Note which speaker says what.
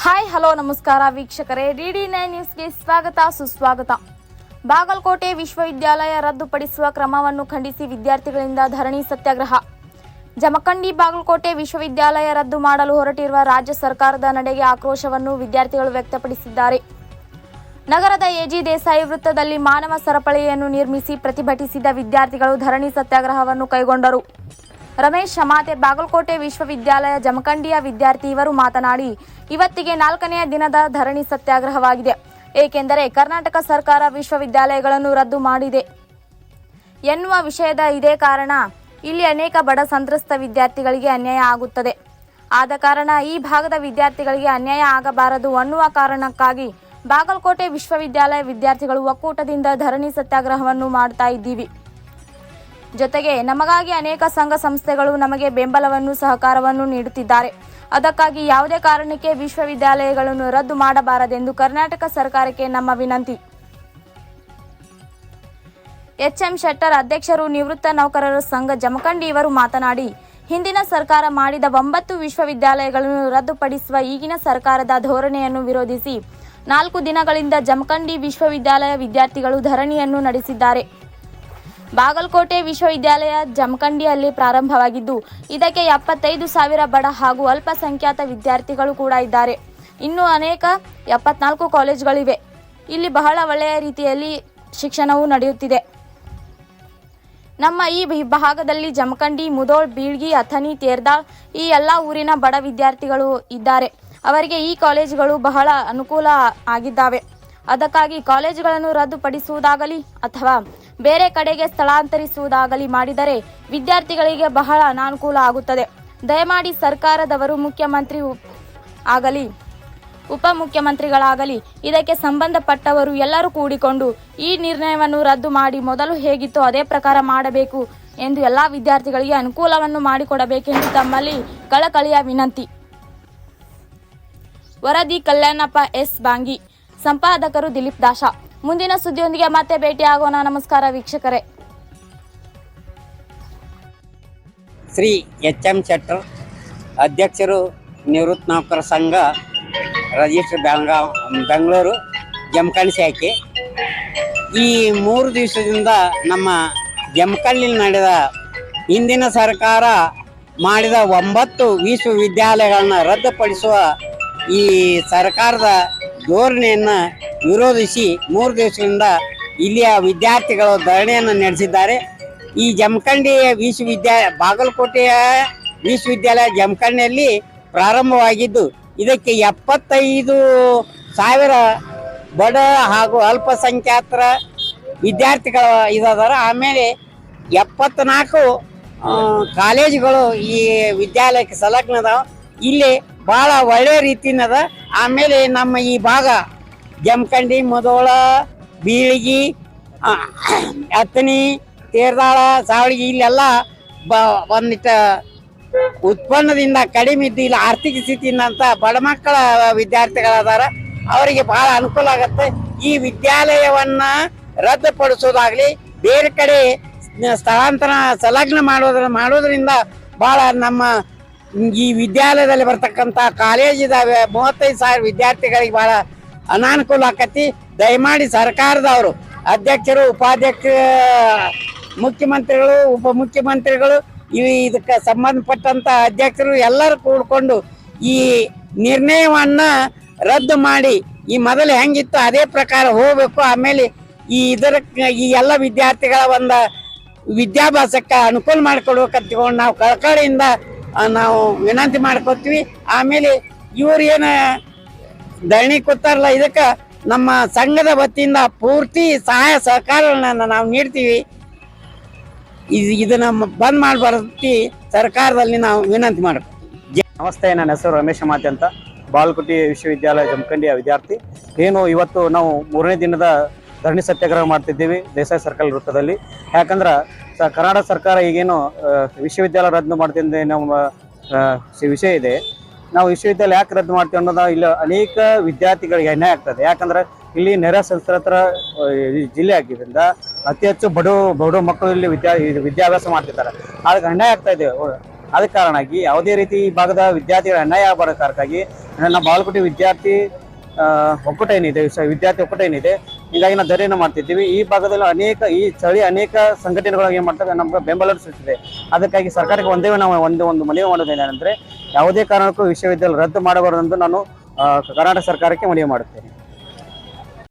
Speaker 1: Hi hello ನಮಸ್ಕಾರ ವೀಕ್ಷಕರೇ, DD9 ನ್ಯೂಸ್ಗೆ ಸ್ವಾಗತ ಸುಸ್ವಾಗತ. ಬಾಗಲಕೋಟೆ ವಿಶ್ವವಿದ್ಯಾಲಯ ರದ್ದುಪಡಿಸುವ ಕ್ರಮವನ್ನು ಖಂಡಿಸಿ ವಿದ್ಯಾರ್ಥಿಗಳಿಂದ ಧರಣಿ ಸತ್ಯಾಗ್ರಹ. ಜಮಖಂಡಿ ಬಾಗಲಕೋಟೆ ವಿಶ್ವವಿದ್ಯಾಲಯ ರದ್ದು ಮಾಡಲು ಹೊರಟಿರುವ ರಾಜ್ಯ ಸರ್ಕಾರದ ನಡೆಗೆ ಆಕ್ರೋಶವನ್ನು ವಿದ್ಯಾರ್ಥಿಗಳು ವ್ಯಕ್ತಪಡಿಸಿದ್ದಾರೆ. ನಗರದ ಎಜಿ ದೇಸಾಯಿ ವೃತ್ತದಲ್ಲಿ ಮಾನವ ಸರಪಳಿಯನ್ನು ನಿರ್ಮಿಸಿ ಪ್ರತಿಭಟಿಸಿದ ವಿದ್ಯಾರ್ಥಿಗಳು ಧರಣಿ ಸತ್ಯಾಗ್ರಹವನ್ನು ಕೈಗೊಂಡರು. ರಮೇಶ್ ಶಮಾತೆ, ಬಾಗಲಕೋಟೆ ವಿಶ್ವವಿದ್ಯಾಲಯ ಜಮಖಂಡಿಯ ವಿದ್ಯಾರ್ಥಿ, ಇವರು ಮಾತನಾಡಿ, ಇವತ್ತಿಗೆ 4ನೇ ದಿನದ ಧರಣಿ ಸತ್ಯಾಗ್ರಹವಾಗಿದೆ. ಏಕೆಂದರೆ ಕರ್ನಾಟಕ ಸರ್ಕಾರ ವಿಶ್ವವಿದ್ಯಾಲಯಗಳನ್ನು ರದ್ದು ಮಾಡಿದೆ ಎನ್ನುವ ವಿಷಯದ ಇದೇ ಕಾರಣ. ಇಲ್ಲಿ ಅನೇಕ ಬಡ ಸಂತ್ರಸ್ತ ವಿದ್ಯಾರ್ಥಿಗಳಿಗೆ ಅನ್ಯಾಯ ಆಗುತ್ತದೆ. ಆದ ಕಾರಣ ಈ ಭಾಗದ ವಿದ್ಯಾರ್ಥಿಗಳಿಗೆ ಅನ್ಯಾಯ ಆಗಬಾರದು ಅನ್ನುವ ಕಾರಣಕ್ಕಾಗಿ ಬಾಗಲಕೋಟೆ ವಿಶ್ವವಿದ್ಯಾಲಯ ವಿದ್ಯಾರ್ಥಿಗಳು ಒಕ್ಕೂಟದಿಂದ ಧರಣಿ ಸತ್ಯಾಗ್ರಹವನ್ನು ಮಾಡ್ತಾ ಇದ್ದೀವಿ. ಜೊತೆಗೆ ನಮಗಾಗಿ ಅನೇಕ ಸಂಘ ಸಂಸ್ಥೆಗಳು ನಮಗೆ ಬೆಂಬಲವನ್ನು ಸಹಕಾರವನ್ನು ನೀಡುತ್ತಿದ್ದಾರೆ. ಅದಕ್ಕಾಗಿ ಯಾವುದೇ ಕಾರಣಕ್ಕೆ ವಿಶ್ವವಿದ್ಯಾಲಯಗಳನ್ನು ರದ್ದು ಮಾಡಬಾರದೆಂದು ಕರ್ನಾಟಕ ಸರ್ಕಾರಕ್ಕೆ ನಮ್ಮ ವಿನಂತಿ. HM ಶೆಟ್ಟರ್, ಅಧ್ಯಕ್ಷರು, ನಿವೃತ್ತ ನೌಕರರ ಸಂಘ ಜಮಖಂಡಿ, ಇವರು ಮಾತನಾಡಿ, ಹಿಂದಿನ ಸರ್ಕಾರ ಮಾಡಿದ 9 ವಿಶ್ವವಿದ್ಯಾಲಯಗಳನ್ನು ರದ್ದುಪಡಿಸುವ ಈಗಿನ ಸರ್ಕಾರದ ಧೋರಣೆಯನ್ನು ವಿರೋಧಿಸಿ 4 ದಿನಗಳಿಂದ ಜಮಖಂಡಿ ವಿಶ್ವವಿದ್ಯಾಲಯ ವಿದ್ಯಾರ್ಥಿಗಳು ಧರಣಿಯನ್ನು ನಡೆಸಿದ್ದಾರೆ. ಬಾಗಲಕೋಟೆ ವಿಶ್ವವಿದ್ಯಾಲಯ ಜಮಖಂಡಿಯಲ್ಲಿ ಪ್ರಾರಂಭವಾಗಿದ್ದು, ಇದಕ್ಕೆ 75,000 ಬಡ ಹಾಗೂ ಅಲ್ಪಸಂಖ್ಯಾತ ವಿದ್ಯಾರ್ಥಿಗಳು ಕೂಡ ಇದ್ದಾರೆ. ಇನ್ನೂ ಅನೇಕ 74 ಕಾಲೇಜುಗಳಿವೆ. ಇಲ್ಲಿ ಬಹಳ ಒಳ್ಳೆಯ ರೀತಿಯಲ್ಲಿ ಶಿಕ್ಷಣವು ನಡೆಯುತ್ತಿದೆ. ನಮ್ಮ ಈ ಭಾಗದಲ್ಲಿ ಜಮಖಂಡಿ, ಮುಧೋಳ್, ಬೀಳ್ಗಿ, ಅಥಣಿ, ತೇರದಾಳ್ ಈ ಎಲ್ಲ ಊರಿನ ಬಡ ವಿದ್ಯಾರ್ಥಿಗಳು ಇದ್ದಾರೆ. ಅವರಿಗೆ ಈ ಕಾಲೇಜುಗಳು ಬಹಳ ಅನುಕೂಲ ಆಗಿದ್ದಾವೆ. ಅದಕ್ಕಾಗಿ ಕಾಲೇಜುಗಳನ್ನು ರದ್ದುಪಡಿಸುವುದಾಗಲಿ ಅಥವಾ ಬೇರೆ ಕಡೆಗೆ ಸ್ಥಳಾಂತರಿಸುವುದಾಗಲಿ ಮಾಡಿದರೆ ವಿದ್ಯಾರ್ಥಿಗಳಿಗೆ ಬಹಳ ಅನಾನುಕೂಲ ಆಗುತ್ತದೆ. ದಯಮಾಡಿ ಸರ್ಕಾರದವರು, ಮುಖ್ಯಮಂತ್ರಿ ಆಗಲಿ ಉಪಮುಖ್ಯಮಂತ್ರಿಗಳಾಗಲಿ ಇದಕ್ಕೆ ಸಂಬಂಧಪಟ್ಟವರು ಎಲ್ಲರೂ ಕೂಡಿಕೊಂಡು ಈ ನಿರ್ಣಯವನ್ನು ರದ್ದು ಮಾಡಿ ಮೊದಲು ಹೇಗಿತ್ತೋ ಅದೇ ಪ್ರಕಾರ ಮಾಡಬೇಕು ಎಂದು ಎಲ್ಲ ವಿದ್ಯಾರ್ಥಿಗಳಿಗೆ ಅನುಕೂಲವನ್ನು ಮಾಡಿಕೊಡಬೇಕೆಂದು ತಮ್ಮಲ್ಲಿ ಕಳಕಳಿಯ ವಿನಂತಿ. ವರದಿ ಕಲ್ಯಾಣಪ್ಪ ಎಸ್ ಬಾಂಗಿ, ಸಂಪಾದಕರು ದಿಲೀಪ್ ದಾಶ. ಮುಂದಿನ ಸುದ್ದಿಯೊಂದಿಗೆ ಮತ್ತೆ ಭೇಟಿಯಾಗೋಣ. ನಮಸ್ಕಾರ ವೀಕ್ಷಕರೇ.
Speaker 2: ಶ್ರೀ HM ಶೆಟ್ಟರ್, ಅಧ್ಯಕ್ಷರು, ನಿವೃತ್ತ ನೌಕರ ಸಂಘ, ರಿಜಿಸ್ಟರ್ ಬೆಂಗಳೂರು ಜಮಖಂಡಿ ಶಾಖೆ. ಈ 3 ದಿವಸದಿಂದ ನಮ್ಮ ಜಮಖಂಡಿ ನಡೆದ ಹಿಂದಿನ ಸರ್ಕಾರ ಮಾಡಿದ 9 ವಿಶ್ವವಿದ್ಯಾಲಯಗಳನ್ನು ರದ್ದುಪಡಿಸುವ ಈ ಸರ್ಕಾರದ ಧೋರಣೆಯನ್ನು ವಿರೋಧಿಸಿ 3 ದಿವಸದಿಂದ ಇಲ್ಲಿಯ ವಿದ್ಯಾರ್ಥಿಗಳು ಧರಣಿಯನ್ನು ನಡೆಸಿದ್ದಾರೆ. ಈ ಜಮಖಂಡಿ ಬಾಗಲಕೋಟೆಯ ವಿಶ್ವವಿದ್ಯಾಲಯ ಜಮಖಂಡಿಯಲ್ಲಿ ಪ್ರಾರಂಭವಾಗಿದ್ದು, ಇದಕ್ಕೆ 75,000 ಬಡ ಹಾಗೂ ಅಲ್ಪಸಂಖ್ಯಾತರ ವಿದ್ಯಾರ್ಥಿಗಳು ಇದಾರೆ. ಆಮೇಲೆ 74 ಕಾಲೇಜುಗಳು ಈ ವಿದ್ಯಾಲಯಕ್ಕೆ ಸಂಲಗ್ನದ. ಇಲ್ಲಿ ಭಾಳ ಒಳ್ಳೆಯ ರೀತಿನದ. ಆಮೇಲೆ ನಮ್ಮ ಈ ಭಾಗ ಜಮಖಂಡಿ, ಮುಧೋಳ, ಬೀಳ್ಗಿ, ಅಥಣಿ, ತೇರದಾಳ, ಸಾವಳಗಿ ಇಲ್ಲೆಲ್ಲ ಒಂದಿಷ್ಟ ಉತ್ಪನ್ನದಿಂದ ಕಡಿಮೆ ಇದ್ದು ಇಲ್ಲಿ ಆರ್ಥಿಕ ಸ್ಥಿತಿಯಿಂದ ಬಡ ಮಕ್ಕಳ ವಿದ್ಯಾರ್ಥಿಗಳದಾರ. ಅವರಿಗೆ ಬಹಳ ಅನುಕೂಲ ಆಗುತ್ತೆ. ಈ ವಿದ್ಯಾಲಯವನ್ನ ರದ್ದುಪಡಿಸೋದಾಗ್ಲಿ ಬೇರೆ ಕಡೆ ಸ್ಥಳಾಂತರ ಸಂಲಗ್ನ ಮಾಡೋದ್ರಿಂದ ಬಹಳ ನಮ್ಮ ಈ ವಿದ್ಯಾಲಯದಲ್ಲಿ ಬರ್ತಕ್ಕಂಥ ಕಾಲೇಜ್ ಇದಾವೆ 35,000 ವಿದ್ಯಾರ್ಥಿಗಳಿಗೆ ಬಹಳ ಅನಾನುಕೂಲ ಆಕತಿ. ದಯಮಾಡಿ ಸರ್ಕಾರದವರು, ಅಧ್ಯಕ್ಷರು, ಉಪಾಧ್ಯಕ್ಷ, ಮುಖ್ಯಮಂತ್ರಿಗಳು, ಉಪಮುಖ್ಯಮಂತ್ರಿಗಳು, ಇದಕ್ಕೆ ಸಂಬಂಧಪಟ್ಟಂತ ಅಧ್ಯಕ್ಷರು ಎಲ್ಲರೂ ಕೂಡ್ಕೊಂಡು ಈ ನಿರ್ಣಯವನ್ನ ರದ್ದು ಮಾಡಿ ಈ ಮೊದಲು ಹೆಂಗಿತ್ತು ಅದೇ ಪ್ರಕಾರ ಹೋಗ್ಬೇಕು. ಆಮೇಲೆ ಈ ಎಲ್ಲ ವಿದ್ಯಾರ್ಥಿಗಳ ಒಂದು ವಿದ್ಯಾಭ್ಯಾಸಕ್ಕೆ ಅನುಕೂಲ ಮಾಡಿಕೊಡ್ಬೇಕಂತ ತಿಳ್ಕೊಂಡು ನಾವು ಕಳಕಳಿಯಿಂದ ನಾವು ವಿನಂತಿ ಮಾಡ್ಕೊತೀವಿ. ಆಮೇಲೆ ಇವ್ರು ಏನು ಧರಣಿ ಕೂತಾರಲ್ಲ, ಇದಕ್ಕೆ ನಮ್ಮ ಸಂಘದ ವತಿಯಿಂದ ಪೂರ್ತಿ ಸಹಾಯ ಸಹಕಾರಗಳನ್ನ ನಾವು ನೀಡ್ತೀವಿ. ಇದನ್ನ ಬಂದ್ ಮಾಡಬಾರ್ದು ಸರ್ಕಾರದಲ್ಲಿ ನಾವು ವಿನಂತಿ ಮಾಡ್ತೀವಿ.
Speaker 3: ನಮಸ್ತೆ, ನನ್ನ ಹೆಸರು ರಮೇಶ್ ಶಮಾತೆ ಅಂತ, ಬಾಗಲಕೋಟೆ ವಿಶ್ವವಿದ್ಯಾಲಯ ಜಮಖಂಡಿಯ ವಿದ್ಯಾರ್ಥಿ. ಏನು ಇವತ್ತು ನಾವು 3ನೇ ದಿನದ ಧರಣಿ ಸತ್ಯಾಗ್ರಹ ಮಾಡ್ತಿದ್ದೀವಿ ದೇಸಾಯಿ ಸರ್ಕಲ್ ವೃತ್ತದಲ್ಲಿ. ಯಾಕಂದ್ರೆ ಕರ್ನಾಟಕ ಸರ್ಕಾರ ಈಗೇನು ವಿಶ್ವವಿದ್ಯಾಲಯ ರದ್ದು ಮಾಡ್ತಿದ್ದ ನಮ್ಮ ವಿಷಯ ಇದೆ. ನಾವು ವಿಶ್ವವಿದ್ಯಾಲಯ ಯಾಕೆ ರದ್ದು ಮಾಡ್ತೀವಿ ಅನ್ನೋದು ಇಲ್ಲಿ ಅನೇಕ ವಿದ್ಯಾರ್ಥಿಗಳಿಗೆ ಅನ್ಯಾಯ ಆಗ್ತದೆ. ಯಾಕಂದ್ರೆ ಇಲ್ಲಿ ನೆರೆ ಸಂತ್ರಸ್ತರ ಜಿಲ್ಲೆ ಆಗಿದ್ದರಿಂದ ಅತಿ ಹೆಚ್ಚು ಬಡ ಮಕ್ಕಳು ಇಲ್ಲಿ ವಿದ್ಯಾಭ್ಯಾಸ ಮಾಡ್ತಿದ್ದಾರೆ. ಅದಕ್ಕೆ ಅನ್ಯಾಯ ಆಗ್ತಾ ಇದೆ. ಆದ ಕಾರಣವಾಗಿ ಯಾವುದೇ ರೀತಿ ಈ ಭಾಗದ ವಿದ್ಯಾರ್ಥಿಗಳ ಅನ್ಯಾಯ ಆಗಬಾರ ಕಾರಣಕ್ಕಾಗಿ ನಮ್ಮ ಬಾಗಲಕೋಟೆ ವಿದ್ಯಾರ್ಥಿ ಒಕ್ಕೂಟ ಏನಿದೆ ವಿದ್ಯಾರ್ಥಿ ಒಕ್ಕೂಟ ಏನಿದೆ, ಹೀಗಾಗಿ ನಾವು ಧರಣಿಯನ್ನು ಮಾಡ್ತಿದ್ದೀವಿ. ಈ ಭಾಗದಲ್ಲಿ ಈ ಚಳಿ ಅನೇಕ ಸಂಘಟನೆಗಳು ಏನ್ ಮಾಡ್ತಾರೆ ನಮ್ಗೆ ಬೆಂಬಲ ಸೂಚಿಸಿದೆ. ಅದಕ್ಕಾಗಿ ಸರ್ಕಾರಕ್ಕೆ ನಾವು ಒಂದು ಮನವಿ ಮಾಡೋದೇನೆಂದ್ರೆ ಯಾವುದೇ ಕಾರಣಕ್ಕೂ ವಿಶ್ವವಿದ್ಯಾಲಯ ರದ್ದು ಮಾಡಬಾರದೆಂದು ನಾನು ಕರ್ನಾಟಕ ಸರ್ಕಾರಕ್ಕೆ ಮನವಿ ಮಾಡುತ್ತೇನೆ.